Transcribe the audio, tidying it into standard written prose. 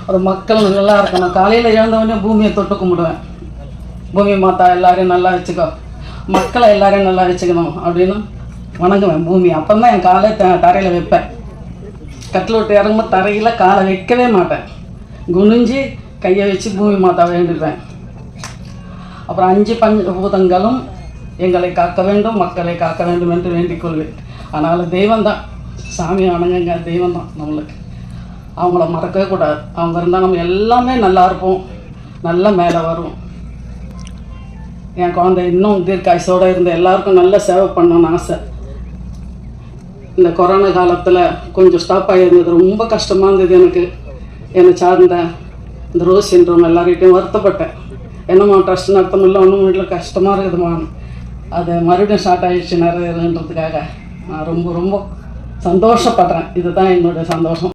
ஒரு மக்கள் நல்லா இருக்கணும். காலையில் எழுந்தவொடனே பூமியை தொட்டு கும்பிடுவேன். பூமி மாதா எல்லாரையும் நல்லா வச்சுக்கோ, மக்களை எல்லாரையும் நல்லா வச்சுக்கணும் அப்படின்னு வணங்குவேன் பூமி. அப்போ தான் என் காலை தரையில் வைப்பேன். கட்டில் விட்டு இறங்கும்போது தரையில் காலை வைக்கவே மாட்டேன். குனிஞ்சு கையை வச்சு பூமி மாதா வேண்டிடுவேன். அப்புறம் 5 பஞ்சபூதங்களும் எங்களை காக்க வேண்டும், மக்களை காக்க வேண்டும் என்று வேண்டிக் கொள்வேன். அதனால் தெய்வம்தான், சாமி வணங்குங்க, தெய்வம்தான் நம்மளுக்கு. அவங்கள மறக்கவே கூடாது. அவங்க இருந்தால் நம்ம எல்லாமே நல்லா இருப்போம், நல்லா மேலே வருவோம். என் குழந்தை இன்னும் தீர்க்காயுசோடு இருந்து எல்லாருக்கும் நல்ல சேவை பண்ணணும்னு ஆசை. இந்த கொரோனா காலத்தில் கொஞ்சம் ஸ்டாப் ஆகியிருந்தது, ரொம்ப கஷ்டமாக இருந்தது எனக்கு. என்னை சார்ந்த இந்த ரோஸ் சிண்ட்ரோம் எல்லார்கிட்டையும் வருத்தப்பட்டேன். என்னம்மா ட்ரஸ்ட் நடத்த முடியல, ஒன்றும் இல்லை, கஷ்டமாக இருக்குதுமா. அது மறுபடியும் ஸ்டார்ட் ஆகிடுச்சு நிறையன்றதுக்காக நான் ரொம்ப ரொம்ப சந்தோஷப்படுறேன். இதுதான் என்னோடய சந்தோஷம்.